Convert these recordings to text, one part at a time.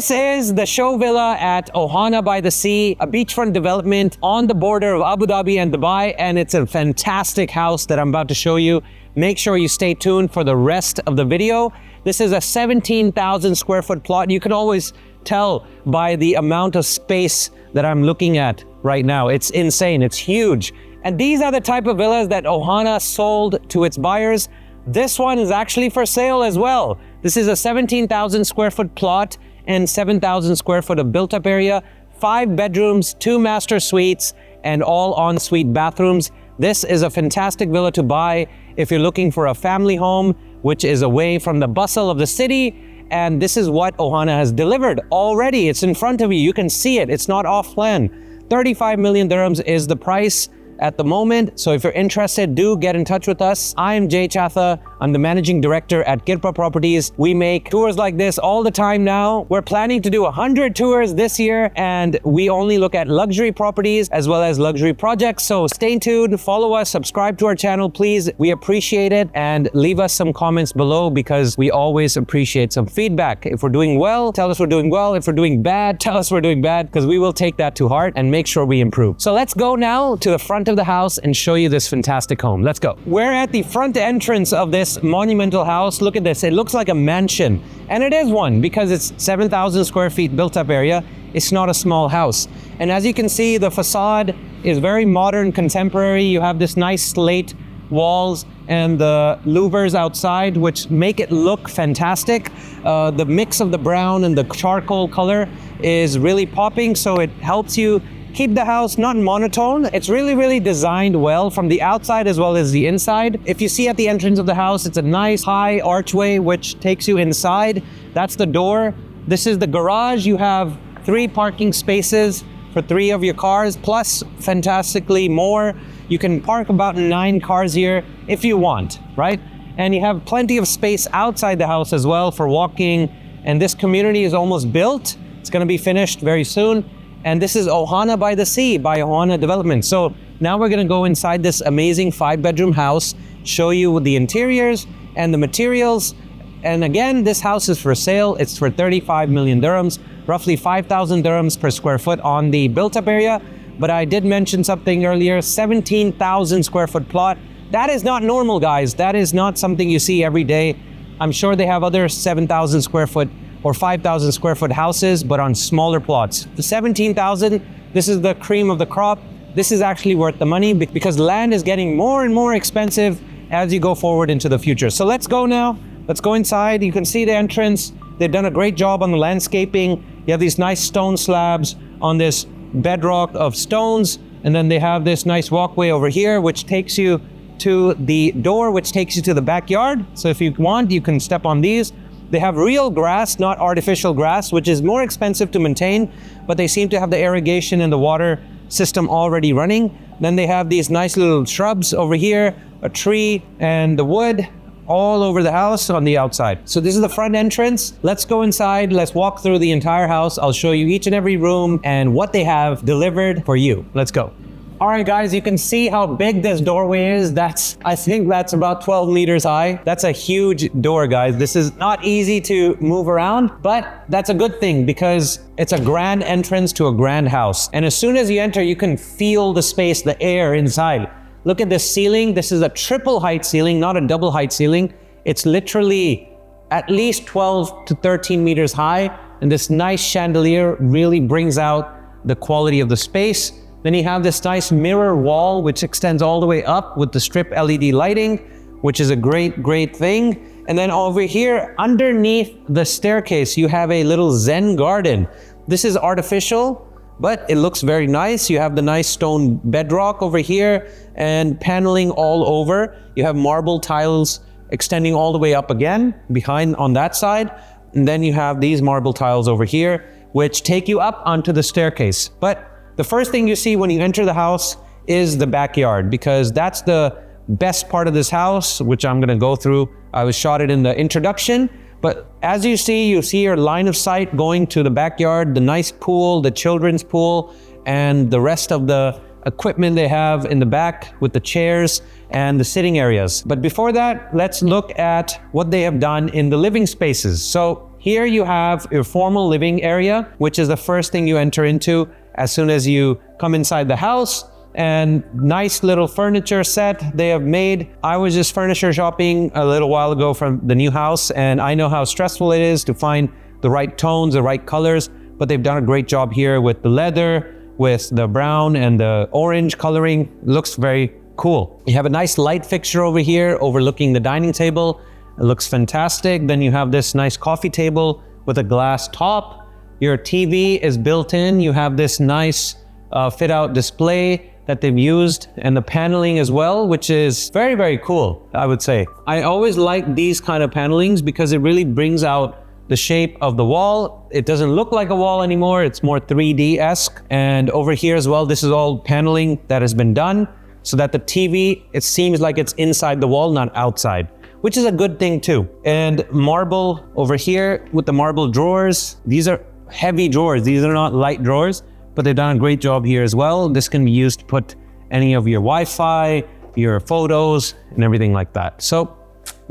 This is the show villa at Ohana by the Sea, a beachfront development on the border of Abu Dhabi and Dubai, and it's a fantastic house that I'm about to show you. Make sure you stay tuned for the rest of the video. This is a 17,000 square foot plot. You can always tell by the amount of space that I'm looking at right now. It's insane, it's huge. And these are the type of villas that Ohana sold to its buyers. This one is actually for sale as well. This is a 17,000 square foot plot and 7,000 square foot of built up area, 5 bedrooms, 2 master suites, and all ensuite bathrooms. This is a fantastic villa to buy if you're looking for a family home, which is away from the bustle of the city. And this is what Ohana has delivered already. It's in front of you. You can see it. It's not off plan. 35 million dirhams is the price at the moment. So if you're interested, do get in touch with us. I'm Chatha. I'm the managing director at Kirpa Properties. We make tours like this all the time now. We're planning to do 100 tours this year, and we only look at luxury properties as well as luxury projects. So stay tuned, follow us, subscribe to our channel, please. We appreciate it, and leave us some comments below because we always appreciate some feedback. If we're doing well, tell us we're doing well. If we're doing bad, tell us we're doing bad, because we will take that to heart and make sure we improve. So let's go now to the front of the house and show you this fantastic home. Let's go. We're at the front entrance of this monumental house. Look at this. It looks like a mansion, and it is one because it's 7,000 square feet built up area. It's not a small house. And as you can see, the facade is very modern, contemporary. You have this nice slate walls and the louvers outside, which make it look fantastic. The mix of the brown and the charcoal color is really popping, so it helps you keep the house not monotone. It's really designed well from the outside as well as the inside. If you see at the entrance of the house, it's a nice high archway which takes you inside. That's the door. This is the garage. You have 3 parking spaces for 3 of your cars, plus fantastically more. You can park about 9 cars here if you want, right? And you have plenty of space outside the house as well for walking. And this community is almost built. It's gonna be finished very soon. And this is Ohana by the Sea by Ohana Development. So now we're gonna go inside this amazing 5-bedroom house, show you the interiors and the materials. And again, this house is for sale. It's for 35 million dirhams, roughly 5,000 dirhams per square foot on the built up area. But I did mention something earlier, 17,000 square foot plot. That is not normal, guys. That is not something you see every day. I'm sure they have other 7,000 square foot or 5,000 square foot houses, but on smaller plots. The 17,000, this is the cream of the crop. This is actually worth the money because land is getting more and more expensive as you go forward into the future. So let's go now. Let's go inside. You can see the entrance. They've done a great job on the landscaping. You have these nice stone slabs on this bedrock of stones. And then they have this nice walkway over here, which takes you to the door, which takes you to the backyard. So if you want, you can step on these. They have real grass, not artificial grass, which is more expensive to maintain, but they seem to have the irrigation and the water system already running. Then they have these nice little shrubs over here, a tree, and the wood all over the house on the outside. So this is the front entrance. Let's go inside. Let's walk through the entire house. I'll show you each and every room and what they have delivered for you. Let's go. All right, guys, you can see how big this doorway is. I think that's about 12 meters high. That's a huge door, guys. This is not easy to move around, but that's a good thing because it's a grand entrance to a grand house. And as soon as you enter, you can feel the space, the air inside. Look at this ceiling. This is a triple height ceiling, not a double height ceiling. It's literally at least 12 to 13 meters high. And this nice chandelier really brings out the quality of the space. Then you have this nice mirror wall, which extends all the way up with the strip LED lighting, which is a great thing. And then over here, underneath the staircase, you have a little Zen garden. This is artificial, but it looks very nice. You have the nice stone bedrock over here and paneling all over. You have marble tiles extending all the way up again, behind on that side. And then you have these marble tiles over here, which take you up onto the staircase. But the first thing you see when you enter the house is the backyard, because that's the best part of this house, which I'm gonna go through. I shot it in the introduction, but as you see your line of sight going to the backyard, the nice pool, the children's pool, and the rest of the equipment they have in the back with the chairs and the sitting areas. But before that, let's look at what they have done in the living spaces. So here you have your formal living area, which is the first thing you enter into as soon as you come inside the house. And nice little furniture set they have made. I was just furniture shopping a little while ago from the new house, and I know how stressful it is to find the right tones, the right colors, but they've done a great job here with the leather, with the brown and the orange coloring. It looks very cool. You have a nice light fixture over here overlooking the dining table. It looks fantastic. Then you have this nice coffee table with a glass top. Your TV is built in. You have this nice fit out display that they've used, and the paneling as well, which is very, very cool, I would say. I always like these kind of panelings because it really brings out the shape of the wall. It doesn't look like a wall anymore. It's more 3D-esque. And over here as well, this is all paneling that has been done so that the TV, it seems like it's inside the wall, not outside, which is a good thing too. And marble over here with the marble drawers. These are heavy drawers. These are not light drawers, but they've done a great job here as well. This can be used to put any of your Wi-Fi, your photos, and everything like that. So,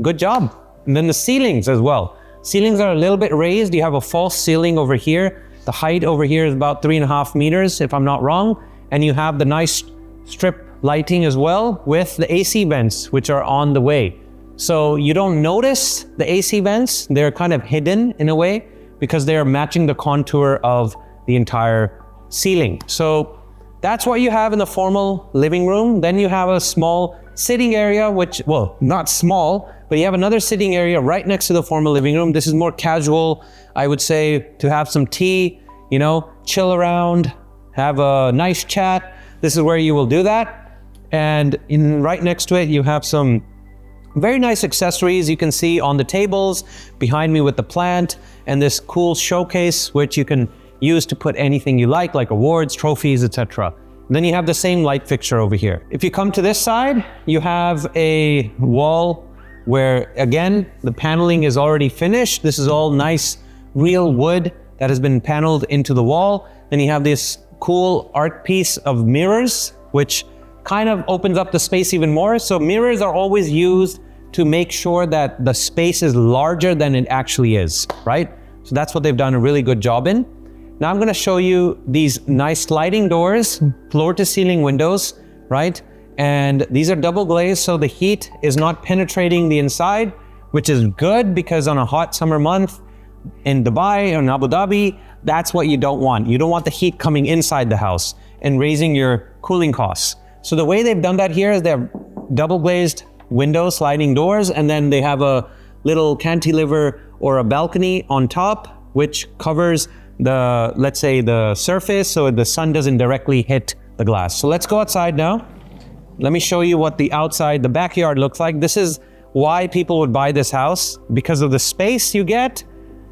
good job. And then the ceilings as well. Ceilings are a little bit raised. You have a false ceiling over here. The height over here is about 3.5 meters, if I'm not wrong. And you have the nice strip lighting as well with the AC vents, which are on the way. So you don't notice the AC vents. They're kind of hidden in a way because they're matching the contour of the entire ceiling. So that's what you have in the formal living room. Then you have a small sitting area, which, well, not small, but you have another sitting area right next to the formal living room. This is more casual, I would say, to have some tea, you know, chill around, have a nice chat. This is where you will do that. And right next to it, you have some very nice accessories you can see on the tables behind me with the plant and this cool showcase, which you can use to put anything you like awards, trophies, etc. Then you have the same light fixture over here. If you come to this side, you have a wall where, again, the paneling is already finished. This is all nice real wood that has been paneled into the wall. Then you have this cool art piece of mirrors, which kind of opens up the space even more. So mirrors are always used to make sure that the space is larger than it actually is, right? So that's what they've done a really good job in. Now I'm going to show you these nice sliding doors, floor to ceiling windows, right? And these are double glazed, so the heat is not penetrating the inside, which is good because on a hot summer month in Dubai or in Abu Dhabi, that's what you don't want. You don't want the heat coming inside the house and raising your cooling costs. So the way they've done that here is they have double glazed windows, sliding doors, and then they have a little cantilever or a balcony on top, which covers the, let's say, the surface so the sun doesn't directly hit the glass. So let's go outside now. Let me show you what the outside, the backyard looks like. This is why people would buy this house, because of the space you get,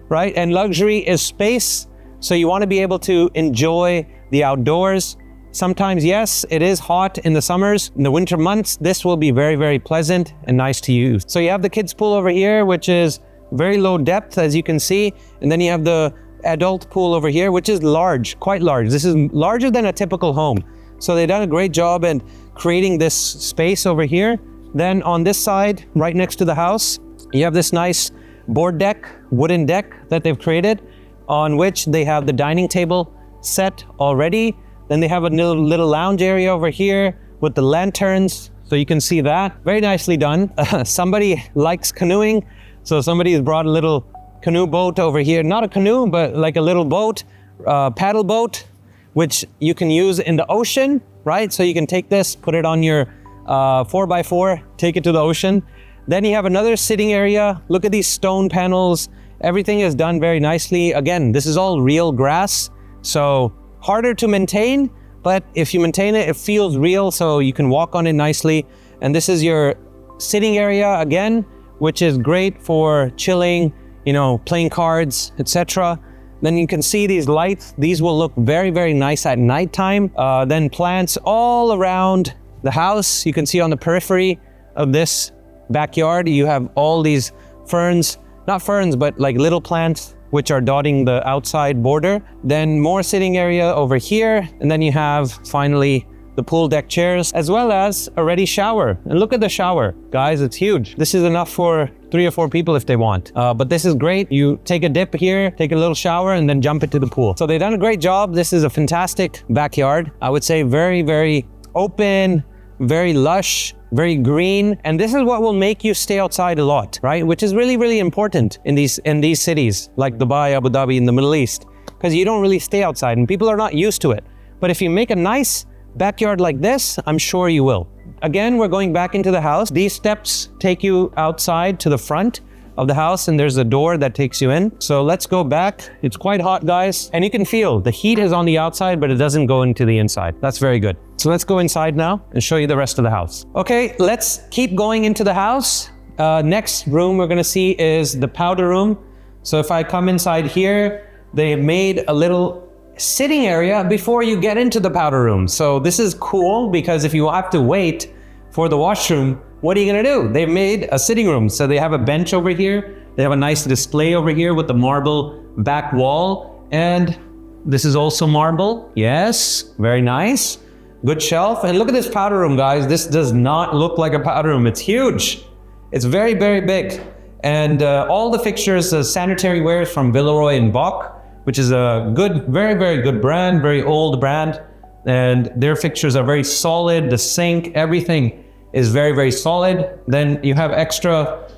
right? And luxury is space. So you want to be able to enjoy the outdoors. Sometimes, yes, it is hot in the summers. In the winter months, this will be very, very pleasant and nice to use. So you have the kids pool over here, which is very low depth, as you can see. And then you have the adult pool over here, which is large, quite large. This is larger than a typical home. So they've done a great job in creating this space over here. Then on this side, right next to the house, you have this nice board deck, wooden deck that they've created, on which they have the dining table set already. Then they have a little lounge area over here with the lanterns, so you can see that. Very nicely done. Somebody likes canoeing, so somebody has brought a little canoe boat over here. Not a canoe, but like a little boat, paddle boat, which you can use in the ocean, right? So you can take this, put it on your 4x4, take it to the ocean. Then you have another sitting area. Look at these stone panels. Everything is done very nicely. Again, this is all real grass, so harder to maintain, but if you maintain it, it feels real, so you can walk on it nicely. And this is your sitting area again, which is great for chilling, you know, playing cards, etc. Then you can see these lights. These will look very, very nice at nighttime. Then plants all around the house. You can see on the periphery of this backyard, you have all these ferns, not ferns, but like little plants, which are dotting the outside border. Then more sitting area over here. And then you have finally the pool deck chairs, as well as a ready shower. And look at the shower, guys, it's huge. This is enough for 3 or 4 people if they want. But this is great. You take a dip here, take a little shower, and then jump into the pool. So they've done a great job. This is a fantastic backyard. I would say very, very open, very lush, very green. And this is what will make you stay outside a lot, right? Which is really, really important in these cities like Dubai, Abu Dhabi, in the Middle East, because you don't really stay outside and people are not used to it. But if you make a nice backyard like this, I'm sure you will. Again, we're going back into the house. These steps take you outside to the front of the house, and there's a door that takes you in. So let's go back. It's quite hot, guys. And you can feel the heat is on the outside, but it doesn't go into the inside. That's very good. So let's go inside now and show you the rest of the house. Okay, let's keep going into the house. Next room we're gonna see is the powder room. So if I come inside here, they made a little sitting area before you get into the powder room. So this is cool because if you have to wait for the washroom, what are you gonna do? They've made a sitting room. So they have a bench over here. They have a nice display over here with the marble back wall. And this is also marble. Yes, very nice. Good shelf. And look at this powder room, guys. This does not look like a powder room. It's huge. It's very, very big. And all the fixtures, sanitary wares from Villeroy and Boch, which is a good, very, very good brand, very old brand. And their fixtures are very solid. The sink, everything is very, very solid. Then you have extra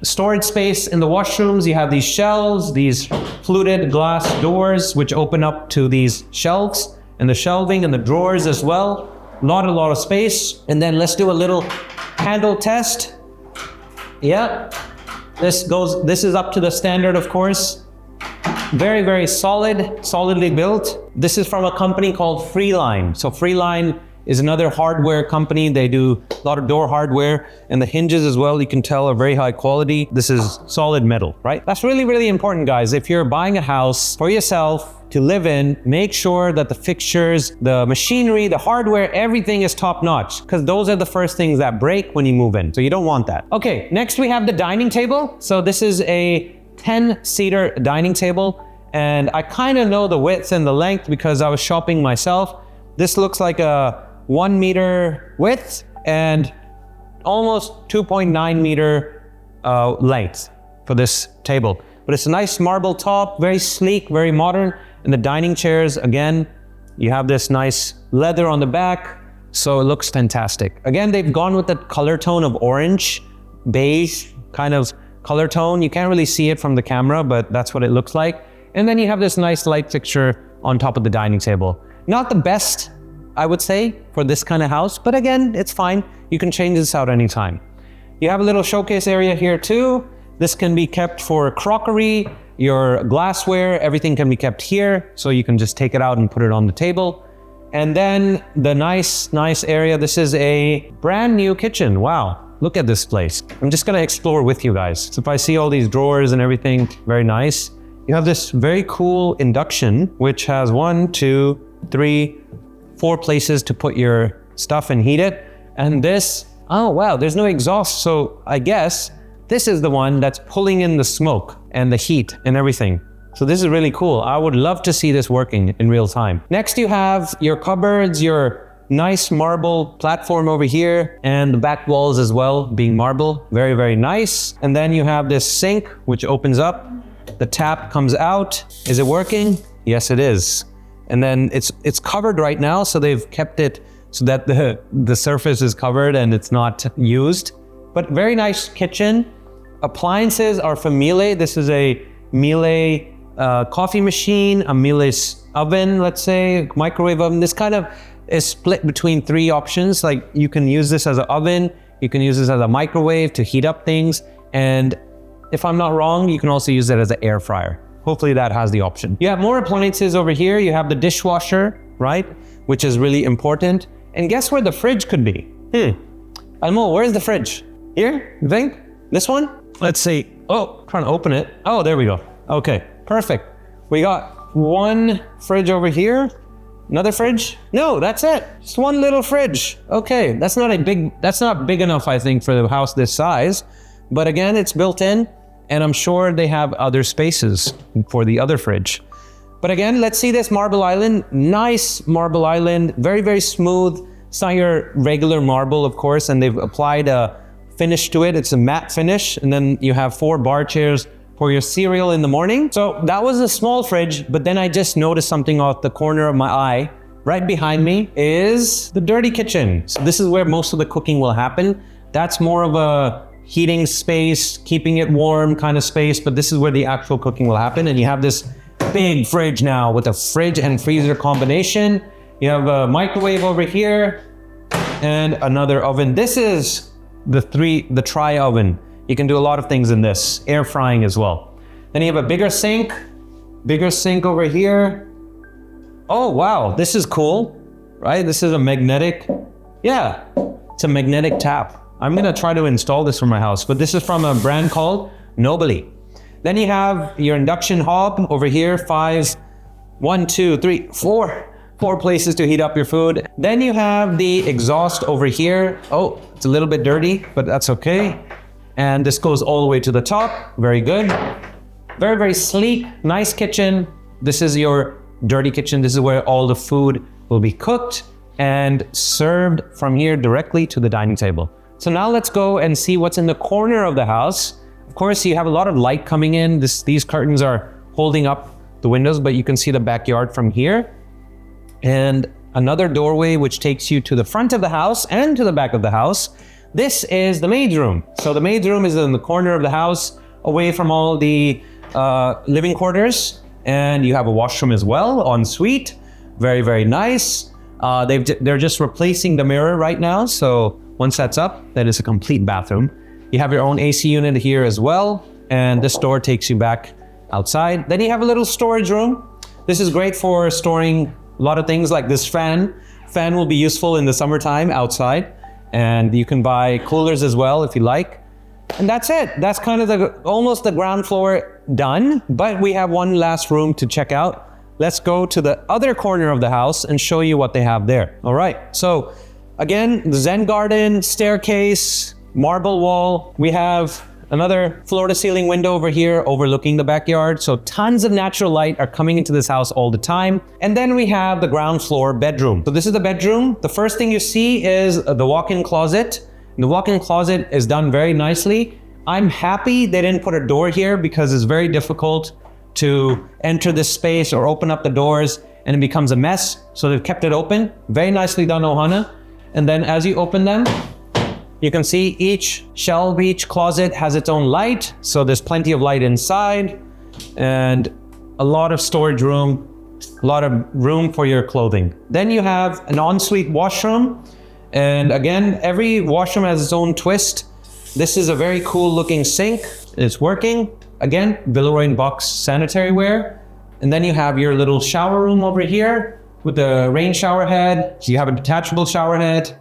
storage space in the washrooms. You have these shelves, these fluted glass doors, which open up to these shelves, and the shelving and the drawers as well. Not a lot of space. And then let's do a little handle test. Yeah, this is up to the standard, of course. Very, very solid, solidly built. This is from a company called Freeline. So Freeline is another hardware company. They do a lot of door hardware, and the hinges as well, you can tell, are very high quality. This is solid metal, right? That's really, really important, guys. If you're buying a house for yourself to live in, make sure that the fixtures, the machinery, the hardware, everything is top notch, because those are the first things that break when you move in. So you don't want that. Okay, next we have the dining table. So this is a 10-seater dining table, and I kind of know the width and the length because I was shopping myself. This looks like a 1 meter width and almost 2.9 meter length for this table. But it's a nice marble top, very sleek, very modern. And the dining chairs, again, you have this nice leather on the back, so it looks fantastic. Again, they've gone with the color tone of orange, beige kind of color tone. You can't really see it from the camera, but that's what it looks like. And then you have this nice light fixture on top of the dining table. Not the best, I would say, for this kind of house, but again, it's fine. You can change this out anytime. You have a little showcase area here too. This can be kept for crockery, your glassware, everything can be kept here. So you can just take it out and put it on the table. And then the nice area. This is a brand new kitchen. Wow. Look at this place. I'm just gonna explore with you guys. So if I see all these drawers and everything, very nice. You have this very cool induction, which has 1, 2, 3, 4 places to put your stuff and heat it. And this, oh wow, there's no exhaust. So I guess this is the one that's pulling in the smoke and the heat and everything. So this is really cool. I would love to see this working in real time. Next you have your cupboards, your nice marble platform over here, and the back walls as well being marble. Very, very nice. And then you have this sink which opens up. The tap comes out. Is it working? Yes, it is. And then it's covered right now, so they've kept it so that the surface is covered and it's not used. But very nice kitchen. Appliances are from Miele. This is a Miele coffee machine, a Miele oven, let's say, microwave oven. This kind of is split between 3 options. Like you can use this as an oven, you can use this as a microwave to heat up things, and if I'm not wrong, you can also use it as an air fryer. Hopefully that has the option. You have more appliances over here. You have the dishwasher, right? Which is really important. And guess where the fridge could be? Almo, where's the fridge? Here, you think? This one? Let's see. Oh, trying to open it. Oh, there we go. Okay, perfect. We got one fridge over here. Another fridge? No, that's it. Just one little fridge. Okay, that's not big enough, I think, for the house this size. But again, it's built in, and I'm sure they have other spaces for the other fridge. But again, let's see this marble island. Nice marble island, very, very smooth, It's not your regular marble, of course, and they've applied a finish to it. It's a matte finish, and then you have 4 bar chairs for your cereal in the morning. So that was a small fridge, but then I just noticed something off the corner of my eye. Right behind me is the dirty kitchen. So this is where most of the cooking will happen. That's more of a heating space, keeping it warm kind of space, but this is where the actual cooking will happen. And you have this big fridge now with a fridge and freezer combination. You have a microwave over here and another oven. This is the tri oven. You can do a lot of things in this, air frying as well. Then you have a bigger sink over here. Oh, wow, this is cool, right? This is a magnetic, yeah, it's a magnetic tap. I'm gonna try to install this for my house, but this is from a brand called Nobly. Then you have your induction hob over here, 4 places to heat up your food. Then you have the exhaust over here. Oh, it's a little bit dirty, but that's okay. And this goes all the way to the top. Very good. Very, very sleek, nice kitchen. This is your dirty kitchen. This is where all the food will be cooked and served from here directly to the dining table. So now let's go and see what's in the corner of the house. Of course, you have a lot of light coming in. These curtains are holding up the windows, but you can see the backyard from here. And another doorway which takes you to the front of the house and to the back of the house. This is the maid's room. So the maid's room is in the corner of the house, away from all the living quarters. And you have a washroom as well, ensuite. Very, very nice. They're just replacing the mirror right now. So once that's up, that is a complete bathroom. You have your own AC unit here as well. And this door takes you back outside. Then you have a little storage room. This is great for storing a lot of things like this fan. Fan will be useful in the summertime outside. And you can buy coolers as well if you like. And that's it. That's kind of almost the ground floor done, but we have one last room to check out. Let's go to the other corner of the house and show you what they have there. All right, so again, the Zen garden, staircase, marble wall. We have another floor-to-ceiling window over here overlooking the backyard. So tons of natural light are coming into this house all the time. And then we have the ground floor bedroom. So this is the bedroom. The first thing you see is the walk-in closet. The walk-in closet is done very nicely. I'm happy they didn't put a door here because it's very difficult to enter this space or open up the doors and it becomes a mess. So they've kept it open. Very nicely done, Ohana. And then as you open them, you can see each shelf, each closet has its own light. So there's plenty of light inside and a lot of storage room, a lot of room for your clothing. Then you have an ensuite washroom. And again, every washroom has its own twist. This is a very cool looking sink. It's working. Again, Villeroy box sanitary ware. And then you have your little shower room over here with the rain shower head. So you have a detachable shower head.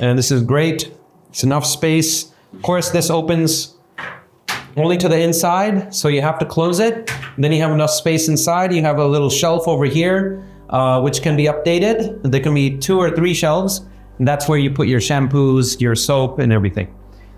And this is great. It's enough space. Of course, this opens only to the inside, so you have to close it. Then you have enough space inside. You have a little shelf over here, which can be updated. There can be 2 or 3 shelves. And that's where you put your shampoos, your soap, and everything.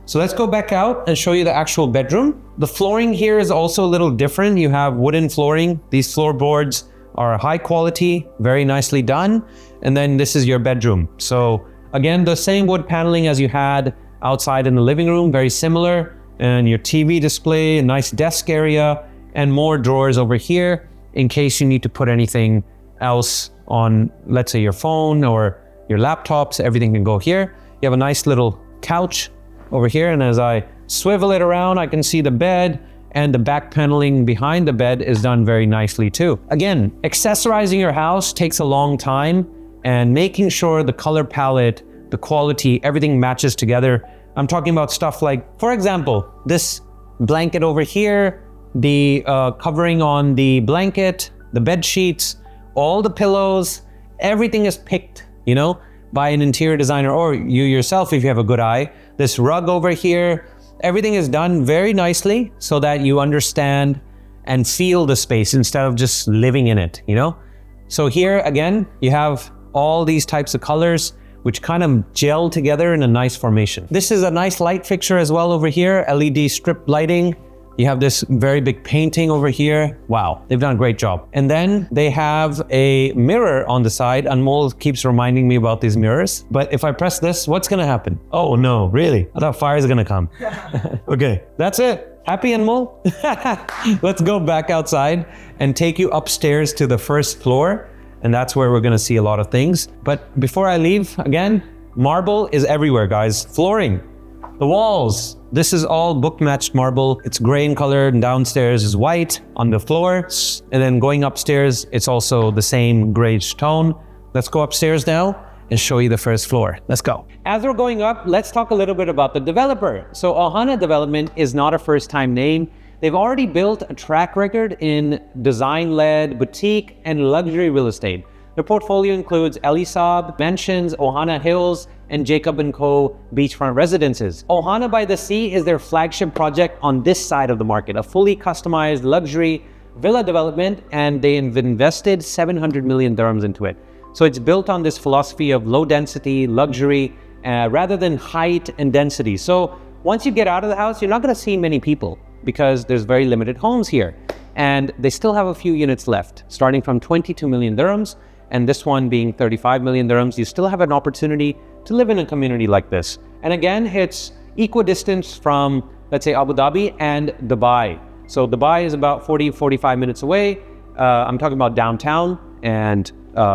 So let's go back out and show you the actual bedroom. The flooring here is also a little different. You have wooden flooring. These floorboards are high quality, very nicely done. And then this is your bedroom. So again, the same wood paneling as you had outside in the living room, very similar. And your TV display, a nice desk area, and more drawers over here in case you need to put anything else on, let's say your phone or your laptops, everything can go here. You have a nice little couch over here. And as I swivel it around, I can see the bed, and the back paneling behind the bed is done very nicely too. Again, accessorizing your house takes a long time, and making sure the color palette, the quality, everything matches together. I'm talking about stuff like, for example, this blanket over here, the covering on the blanket, the bed sheets, all the pillows, everything is picked, you know, by an interior designer or you yourself if you have a good eye. This rug over here, everything is done very nicely so that you understand and feel the space instead of just living in it, you know? So here again, you have all these types of colors which kind of gel together in a nice formation. This is a nice light fixture as well over here, LED strip lighting, You have this very big painting over here. Wow, they've done a great job. And then they have a mirror on the side. Anmol keeps reminding me about these mirrors. But if I press this, what's gonna happen? Oh no, really? I thought fire is gonna come. Okay, that's it. Happy, Anmol? Let's go back outside and take you upstairs to the first floor. And that's where we're gonna see a lot of things. But before I leave, again, marble is everywhere, guys. Flooring, the walls. This is all book-matched marble. It's gray in color, and downstairs is white on the floor. And then going upstairs, it's also the same grayish tone. Let's go upstairs now and show you the first floor. Let's go. As we're going up, let's talk a little bit about the developer. So Ohana Development is not a first-time name. They've already built a track record in design-led, boutique, and luxury real estate. Their portfolio includes Elisab Mansions, Ohana Hills, and Jacob & Co. beachfront residences. Ohana by the Sea is their flagship project on this side of the market, a fully customized luxury villa development, and they've invested 700 million dirhams into it. So it's built on this philosophy of low density, luxury, rather than height and density. So once you get out of the house, you're not gonna see many people because there's very limited homes here. And they still have a few units left, starting from 22 million dirhams, and this one being 35 million dirhams. You still have an opportunity to live in a community like this. And again, it's equidistant from, let's say, Abu Dhabi and Dubai. So Dubai is about 45 minutes away. I'm talking about downtown and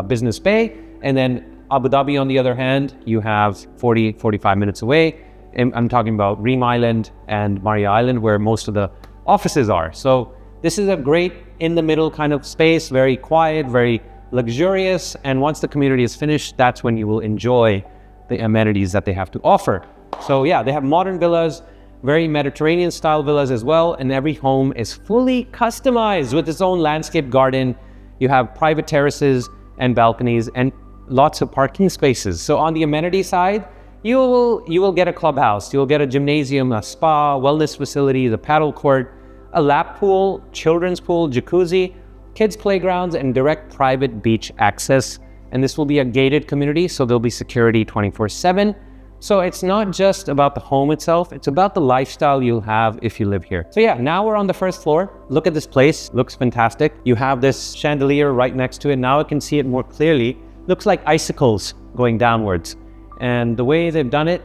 Business Bay. And then Abu Dhabi, on the other hand, you have 45 minutes away. And I'm talking about Reem Island and Maria Island, where most of the offices are. So this is a great in-the-middle kind of space, very quiet, very luxurious. And once the community is finished, that's when you will enjoy the amenities that they have to offer. So yeah, they have modern villas, very Mediterranean style villas as well. And every home is fully customized with its own landscape garden. You have private terraces and balconies and lots of parking spaces. So on the amenity side, you will get a clubhouse, you'll get a gymnasium, a spa, wellness facilities, a paddle court, a lap pool, children's pool, jacuzzi, kids playgrounds, and direct private beach access. And this will be a gated community, so there'll be security 24/7. So it's not just about the home itself, it's about the lifestyle you'll have if you live here. So yeah, now we're on the first floor. Look at this place, looks fantastic. You have this chandelier right next to it. Now I can see it more clearly. Looks like icicles going downwards. And the way they've done it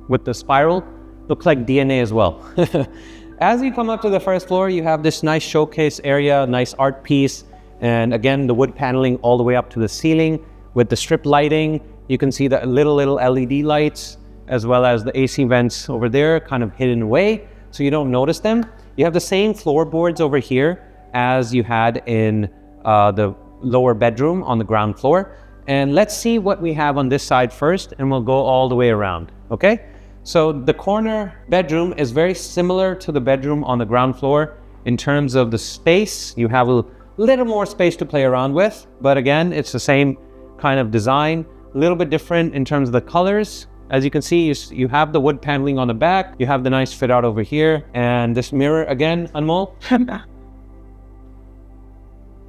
with the spiral, looks like DNA as well. As you come up to the first floor, you have this nice showcase area, nice art piece. And again, the wood paneling all the way up to the ceiling with the strip lighting. You can see the little LED lights, as well as the AC vents over there, kind of hidden away, so you don't notice them. You have the same floorboards over here as you had in the lower bedroom on the ground floor. And let's see what we have on this side first, and we'll go all the way around, okay? So the corner bedroom is very similar to the bedroom on the ground floor in terms of the space. You have a little more space to play around with, but again, it's the same kind of design, a little bit different in terms of the colors. As you can see, you have the wood paneling on the back, you have the nice fit out over here, and this mirror again, Anmol.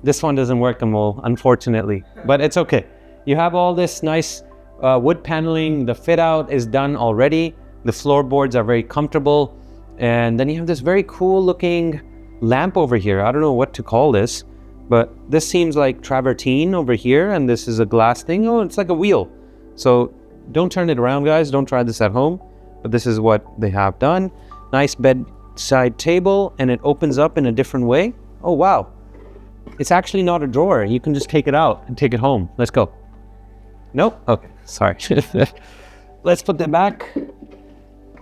This one doesn't work, Anmol, unfortunately, but it's okay. You have all this nice wood paneling, the fit out is done already, the floorboards are very comfortable, and then you have this very cool looking lamp over here. I don't know what to call this, but this seems like travertine over here, and this is a glass thing. Oh, it's like a wheel. So don't turn it around, guys. Don't try this at home, but this is what they have done. Nice bedside table, and it opens up in a different way. Oh, wow. It's actually not a drawer. You can just take it out and take it home. Let's go. Nope. Okay, sorry. Let's put that back.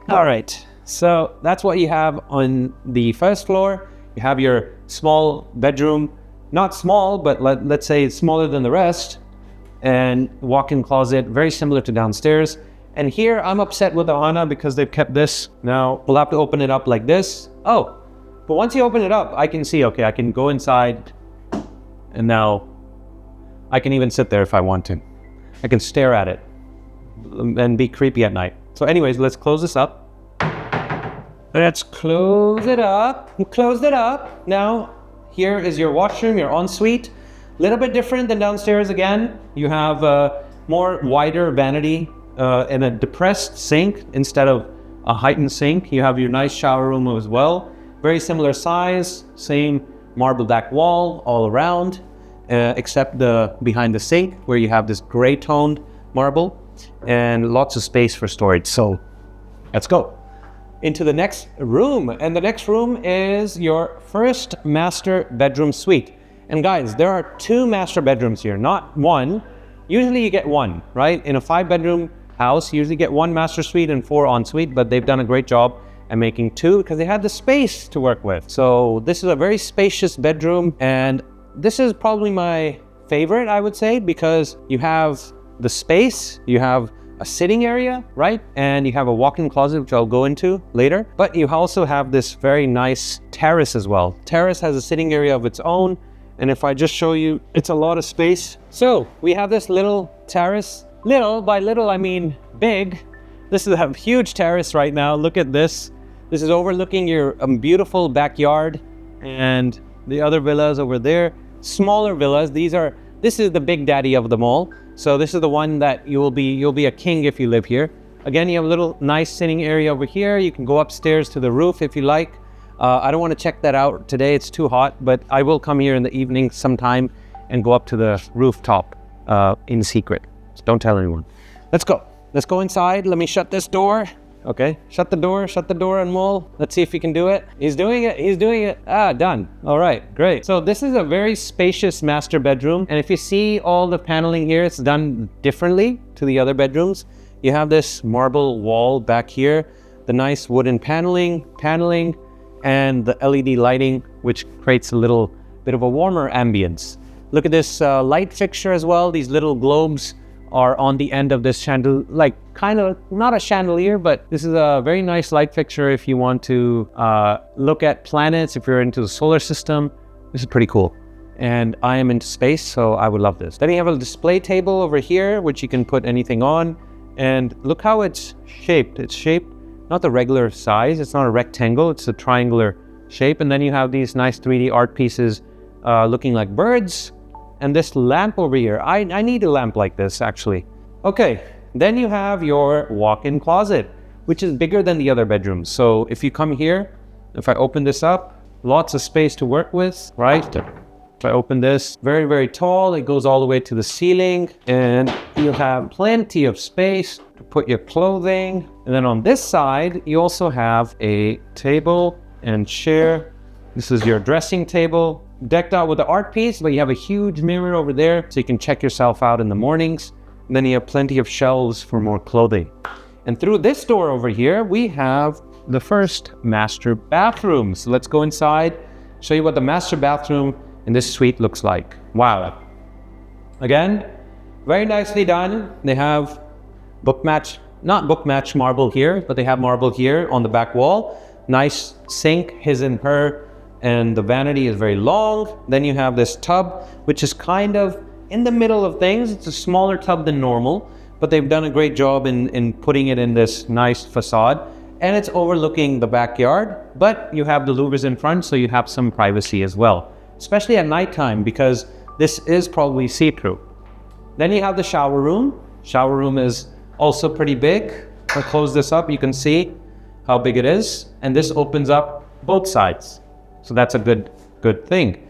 All right. So that's what you have on the first floor. You have your small bedroom, not small, but let's say it's smaller than the rest, and walk-in closet, very similar to downstairs. And here I'm upset with Ohana because they've kept this. Now we'll have to open it up like this. Oh, but once you open it up, I can see, okay, I can go inside, and now I can even sit there if I want to. I can stare at it and be creepy at night. So anyways, let's close this up. Let's close it up. We closed it up. Now, here is your washroom, your ensuite. A little bit different than downstairs again. You have a more wider vanity and a depressed sink instead of a heightened sink. You have your nice shower room as well. Very similar size, same marble back wall all around, except behind the sink where you have this gray toned marble and lots of space for storage. So let's go into the next room. And the next room is your first master bedroom suite. And guys, there are 2 master bedrooms here, not one. Usually you get one, right? In a 5-bedroom house, you usually get 1 master suite and 4 ensuite, but they've done a great job at making 2 because they had the space to work with. So this is a very spacious bedroom, and this is probably my favorite, I would say, because you have the space, you have a sitting area, right? And you have a walk-in closet, which I'll go into later. But you also have this very nice terrace as well. Terrace has a sitting area of its own. And if I just show you, it's a lot of space. So we have this little terrace. Little, by little, I mean big. This is a huge terrace right now. Look at this. This is overlooking your beautiful backyard and the other villas over there. Smaller villas. This is the big daddy of them all. So this is the one that you'll be a king if you live here. Again, you have a little nice sitting area over here. You can go upstairs to the roof if you like. I don't want to check that out today. It's too hot, but I will come here in the evening sometime and go up to the rooftop in secret. So don't tell anyone. Let's go. Let's go inside. Let me shut this door. Okay, shut the door, Anmol. Let's see if he can do it. He's doing it. Ah, done. All right, great. So this is a very spacious master bedroom. And if you see all the paneling here, it's done differently to the other bedrooms. You have this marble wall back here, the nice wooden paneling, and the LED lighting, which creates a little bit of a warmer ambience. Look at this light fixture as well. These little globes are on the end of this chandelier, like kind of not a chandelier, but this is a very nice light fixture if you want to look at planets, if you're into the solar system. This is pretty cool. And I am into space, so I would love this. Then you have a display table over here, which you can put anything on. And look how it's shaped. It's shaped not the regular size. It's not a rectangle. It's a triangular shape. And then you have these nice 3D art pieces looking like birds. And this lamp over here, I need a lamp like this actually. Okay, then you have your walk-in closet, which is bigger than the other bedrooms. So if you come here, if I open this up, lots of space to work with, right? If I open this, very, very tall, it goes all the way to the ceiling, and you'll have plenty of space to put your clothing. And then on this side, you also have a table and chair. This is your dressing table, decked out with the art piece, but you have a huge mirror over there so you can check yourself out in the mornings. And then you have plenty of shelves for more clothing. And through this door over here, we have the first master bathroom. So let's go inside, show you what the master bathroom in this suite looks like. Wow. Again, very nicely done. They have not book match marble here, but they have marble here on the back wall. Nice sink, his and her. And the vanity is very long. Then you have this tub, which is kind of in the middle of things. It's a smaller tub than normal, but they've done a great job in putting it in this nice facade. And it's overlooking the backyard, but you have the louvers in front, so you have some privacy as well, especially at nighttime, because this is probably see-through. Then you have the shower room. Shower room is also pretty big. I'll close this up. You can see how big it is. And this opens up both sides. So that's a good thing.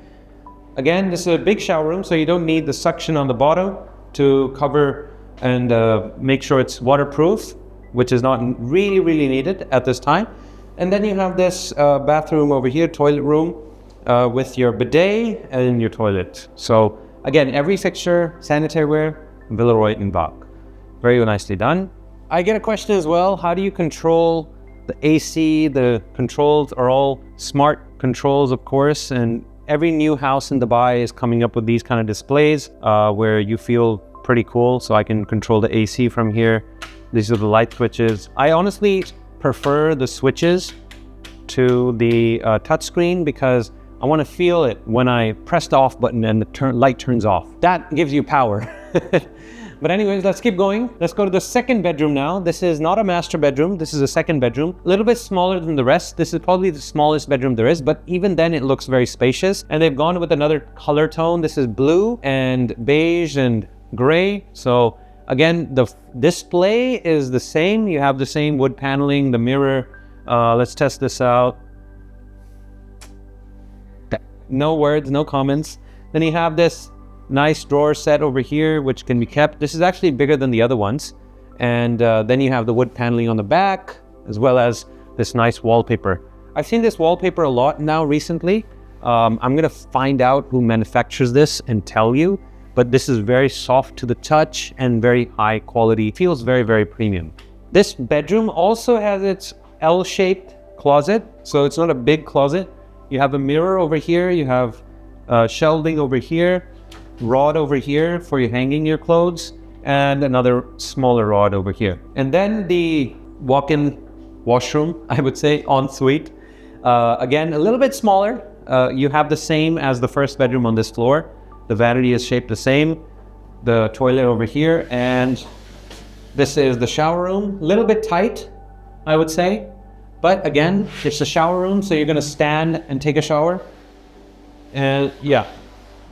Again, this is a big shower room, so you don't need the suction on the bottom to cover and make sure it's waterproof, which is not really, really needed at this time. And then you have this bathroom over here, toilet room, with your bidet and your toilet. So again, every fixture, sanitary ware, Villeroy and Bach. Very nicely done. I get a question as well, how do you control the AC? The controls are all smart controls, of course, and every new house in Dubai is coming up with these kind of displays where you feel pretty cool. So I can control the AC from here. These are the light switches. I honestly prefer the switches to the touchscreen because I want to feel it when I press the off button and the light turns off. That gives you power. But anyways, let's keep going. Let's go to the second bedroom now. This is not a master bedroom. This is a second bedroom. A little bit smaller than the rest. This is probably the smallest bedroom there is, but even then it looks very spacious. And they've gone with another color tone. This is blue and beige and gray. So again, the display is the same. You have the same wood paneling, the mirror. Let's test this out. no words, no comments. Then you have this nice drawer set over here, which can be kept. This is actually bigger than the other ones. And then you have the wood paneling on the back, as well as this nice wallpaper. I've seen this wallpaper a lot now recently. I'm gonna find out who manufactures this and tell you, but this is very soft to the touch and very high quality. Feels very, very premium. This bedroom also has its L-shaped closet, so it's not a big closet. You have a mirror over here, you have shelving over here, rod over here for you hanging your clothes, and another smaller rod over here. And then the walk-in washroom, I would say, ensuite. Again, a little bit smaller. You have the same as the first bedroom on this floor. The vanity is shaped the same. The toilet over here, and this is the shower room. A little bit tight, I would say. But again, it's a shower room, so you're gonna stand and take a shower. And yeah,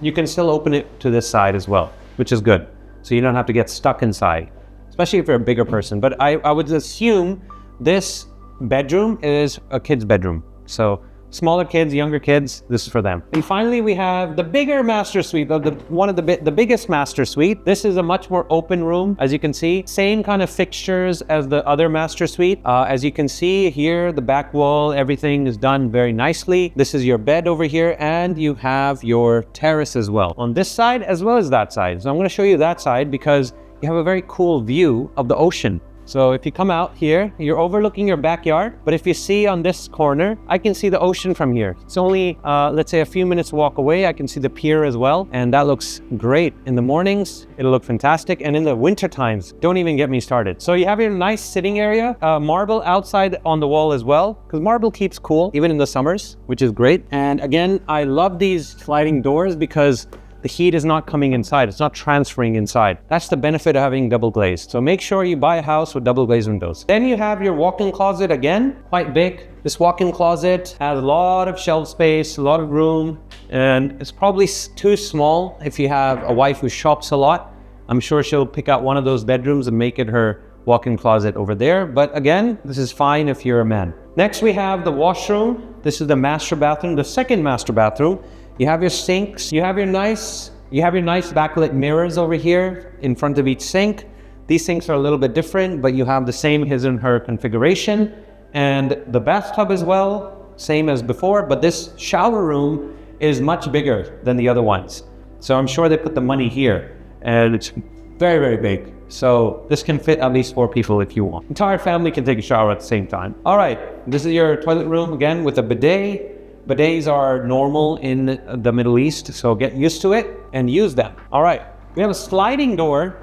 you can still open it to this side as well, which is good. So you don't have to get stuck inside, especially if you're a bigger person. But I would assume this bedroom is a kid's bedroom. So smaller kids, younger kids, this is for them. And finally, we have the bigger master suite, the biggest master suite. This is a much more open room, as you can see. Same kind of fixtures as the other master suite. As you can see here, the back wall, everything is done very nicely. This is your bed over here, and you have your terrace as well on this side as well as that side. So I'm going to show you that side because you have a very cool view of the ocean. So if you come out here, you're overlooking your backyard. But if you see on this corner, I can see the ocean from here. It's only, let's say, a few minutes walk away. I can see the pier as well. And that looks great. In the mornings, it'll look fantastic. And in the winter times, don't even get me started. So you have your nice sitting area, marble outside on the wall as well, because marble keeps cool, even in the summers, which is great. And again, I love these sliding doors because the heat is not coming inside. It's not transferring inside. That's the benefit of having double glazed. So make sure you buy a house with double glazed windows. Then you have your walk-in closet again, quite big. This walk-in closet has a lot of shelf space, a lot of room, and it's probably too small if you have a wife who shops a lot. I'm sure she'll pick out one of those bedrooms and make it her walk-in closet over there. But again, this is fine if you're a man. Next, we have the washroom. This is the master bathroom, the second master bathroom. You have your sinks, you have your nice backlit mirrors over here in front of each sink. These sinks are a little bit different, but you have the same his and her configuration. And the bathtub as well, same as before, but this shower room is much bigger than the other ones. So I'm sure they put the money here, and it's very, very big. So this can fit at least 4 people if you want. Entire family can take a shower at the same time. All right, this is your toilet room again with a bidet. Bidets are normal in the Middle East, so get used to it and use them. All right, we have a sliding door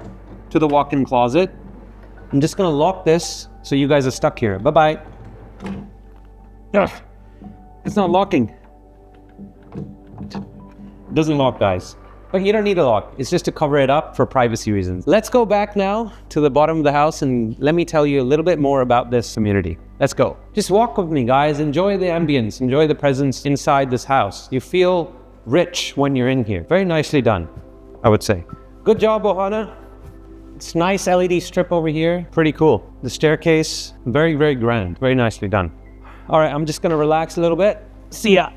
to the walk-in closet. I'm just gonna lock this so you guys are stuck here. Bye-bye. Ugh, it's not locking. It doesn't lock, guys. But you don't need a lock. It's just to cover it up for privacy reasons. Let's go back now to the bottom of the house and let me tell you a little bit more about this community. Let's go. Just walk with me, guys. Enjoy the ambience. Enjoy the presence inside this house. You feel rich when you're in here. Very nicely done, I would say. Good job, Ohana. It's nice LED strip over here. Pretty cool. The staircase, very, very grand. Very nicely done. All right, I'm just gonna relax a little bit. See ya.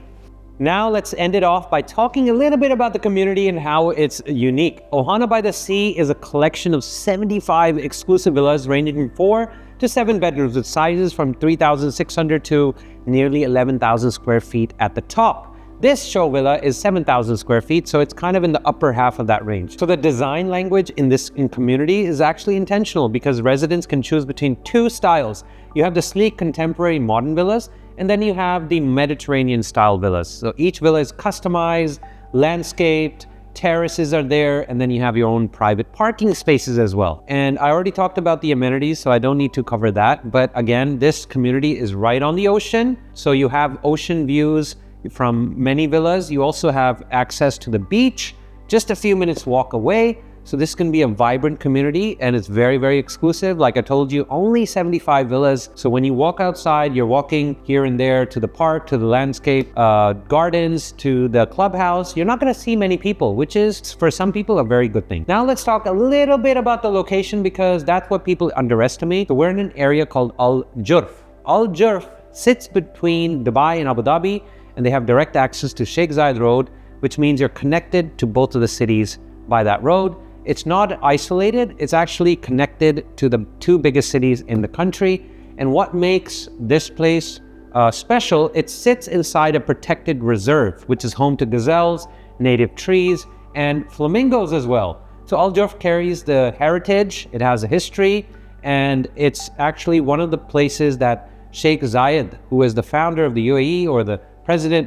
Now let's end it off by talking a little bit about the community and how it's unique. Ohana by the Sea is a collection of 75 exclusive villas ranging from 4 to 7 bedrooms with sizes from 3,600 to nearly 11,000 square feet at the top. This show villa is 7,000 square feet, so it's kind of in the upper half of that range. So the design language in this community is actually intentional because residents can choose between 2 styles. You have the sleek contemporary modern villas, and then you have the Mediterranean style villas. So each villa is customized, landscaped, terraces are there, and then you have your own private parking spaces as well. And I already talked about the amenities, so I don't need to cover that. But again, this community is right on the ocean. So you have ocean views from many villas. You also have access to the beach, just a few minutes walk away. So this can be a vibrant community and it's very, very exclusive. Like I told you, only 75 villas. So when you walk outside, you're walking here and there to the park, to the landscape, gardens, to the clubhouse. You're not gonna see many people, which is for some people a very good thing. Now let's talk a little bit about the location because that's what people underestimate. So we're in an area called Al Jurf. Al Jurf sits between Dubai and Abu Dhabi, and they have direct access to Sheikh Zayed Road, which means you're connected to both of the cities by that road. It's not isolated, it's actually connected to the two biggest cities in the country. And what makes this place special, it sits inside a protected reserve, which is home to gazelles, native trees, and flamingos as well. So Al Juf carries the heritage, it has a history, and it's actually one of the places that Sheikh Zayed, who is the founder of the UAE, or the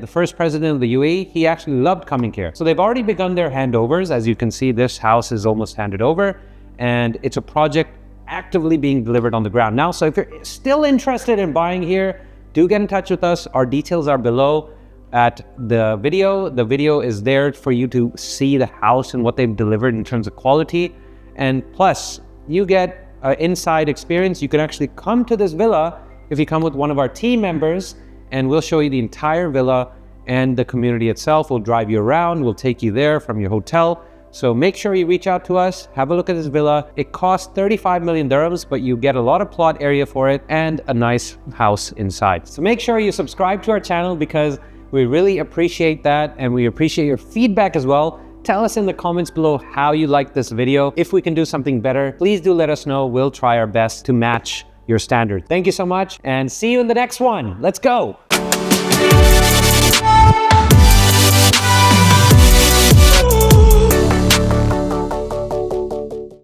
first president of the UAE, he actually loved coming here. So they've already begun their handovers. As you can see, this house is almost handed over, and it's a project actively being delivered on the ground now. So if you're still interested in buying here, do get in touch with us. Our details are below at the video. The video is there for you to see the house and what they've delivered in terms of quality. And plus, you get an inside experience. You can actually come to this villa if you come with one of our team members, and we'll show you the entire villa and the community itself. We'll drive you around. We'll take you there from your hotel. So make sure you reach out to us, have a look at this villa. It costs 35 million dirhams, but you get a lot of plot area for it and a nice house inside. So make sure you subscribe to our channel, because we really appreciate that, and we appreciate your feedback as well. Tell us in the comments below how you like this video. If we can do something better, please do let us know. We'll try our best to match your standard. Thank you so much, and see you in the next one. Let's go.